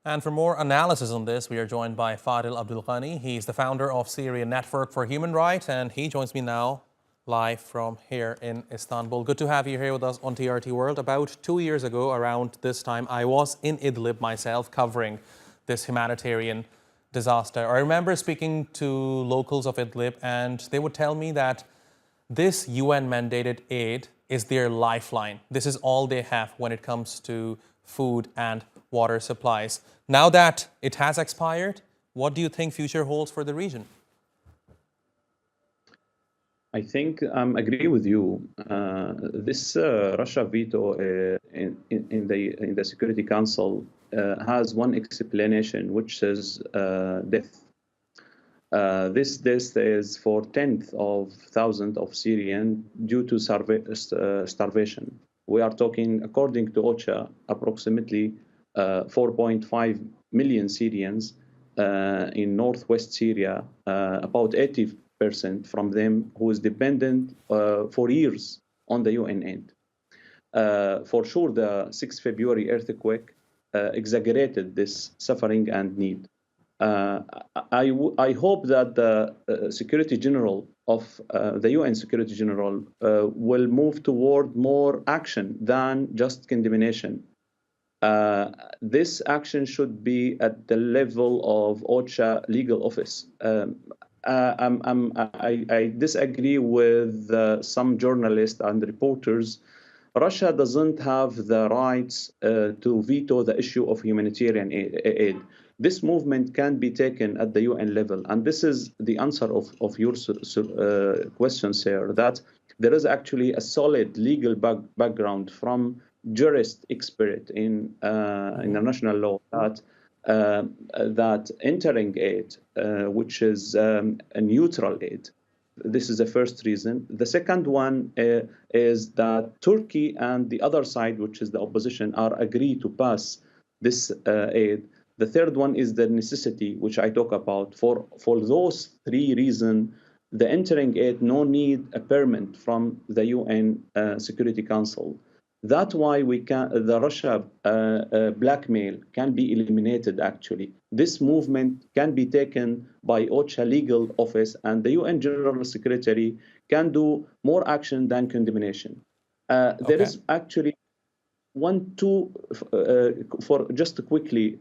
And for more analysis on this, we are joined by Fadel Abdul Ghany. He's the founder of Syrian Network for Human Rights, and he joins me now live from here in Istanbul. Good to have you here with us on TRT World. About 2 years ago, around this time, I was in Idlib myself covering this humanitarian disaster. I remember speaking to locals of Idlib, and they would tell me that this UN-mandated aid is their lifeline. This is all they have when it comes to food and water supplies. Now that it has expired, what do you think future holds for the region? I think I agree with you. This Russia veto in the Security Council has one explanation, which says death. This death is for tenth of thousands of Syrians due to starvation. We are talking, according to OCHA, approximately 4.5 million Syrians in northwest Syria, about 80% from them who is dependent for years on the UN aid. For sure, the 6 February earthquake exaggerated this suffering and need. I hope that the Security General of the UN Security General will move toward more action than just condemnation. This action should be at the level of OCHA legal office. I disagree with some journalists and reporters. Russia doesn't have the rights to veto the issue of humanitarian aid. This movement can be taken at the UN level. And this is the answer of your question, sir, that there is actually a solid legal background from jurist expert in international law that entering aid, which is a neutral aid. This is the first reason. The second one is that Turkey and the other side, which is the opposition, are agreed to pass this aid. The third one is the necessity, which I talk about. For those three reasons, the entering aid no need a permit from the UN Security Council. That's why the Russia blackmail can be eliminated, actually. This movement can be taken by OCHA legal office, and the UN General Secretary can do more action than condemnation. There is actually for just quickly,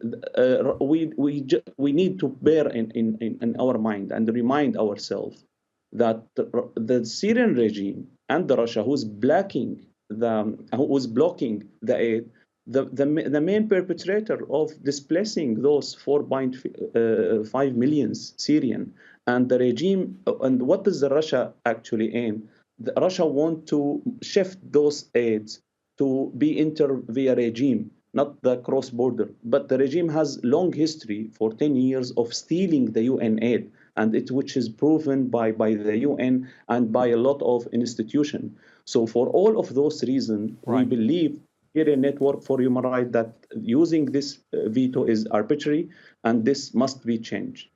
we need to bear in our mind and remind ourselves that the Syrian regime and the Russia who's blocking the aid, the main perpetrator of displacing those 4.5 million Syrian, and the regime, and what does the Russia actually aim? Russia want to shift those aids to be entered via regime, not the cross-border. But the regime has long history for 10 years of stealing the UN aid, and which is proven by the UN and by a lot of institutions. So for all of those reasons, we believe Syrian Network for Human Rights that using this veto is arbitrary, and this must be changed.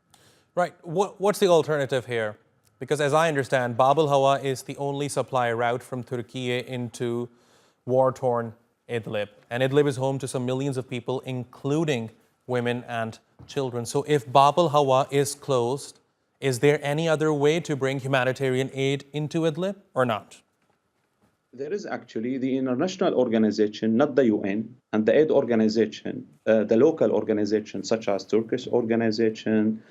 Right. What's the alternative here? Because as I understand, Bab al-Hawa is the only supply route from Turkey into war-torn Idlib. And Idlib is home to some millions of people, including women and children. So if Bab al-Hawa is closed, is there any other way to bring humanitarian aid into Idlib or not? There is actually the international organization, not the UN, and the aid organization, the local organizations such as Turkish organization,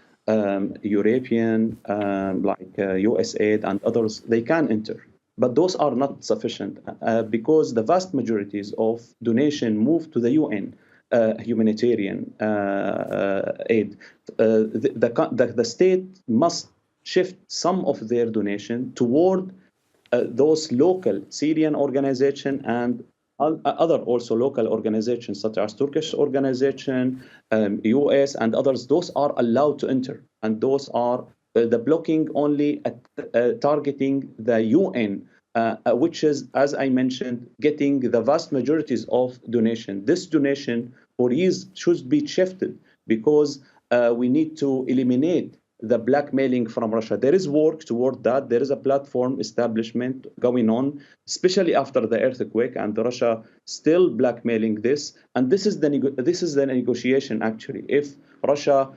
European, like USAID and others, they can enter. But those are not sufficient because the vast majorities of donation move to the UN humanitarian aid. The state must shift some of their donation toward those local Syrian organizations and other also local organizations such as Turkish organization, US and others. Those are allowed to enter, and those are the blocking only targeting the UN, which is, as I mentioned, getting the vast majorities of donation. This donation for years should be shifted because we need to eliminate the blackmailing from Russia. There is work toward that. There is a platform establishment going on, especially after the earthquake, and Russia still blackmailing this. And this is the negotiation actually. If Russia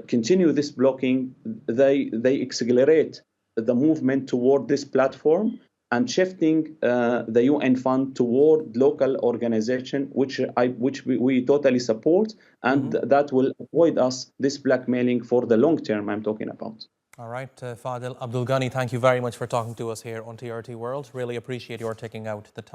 continue this blocking, they accelerate the movement toward this platform and shifting the UN fund toward local organization, which we totally support, and that will avoid us this blackmailing for the long term I'm talking about. All right, Fadel Abdul Ghany, thank you very much for talking to us here on TRT World. Really appreciate your taking out the time.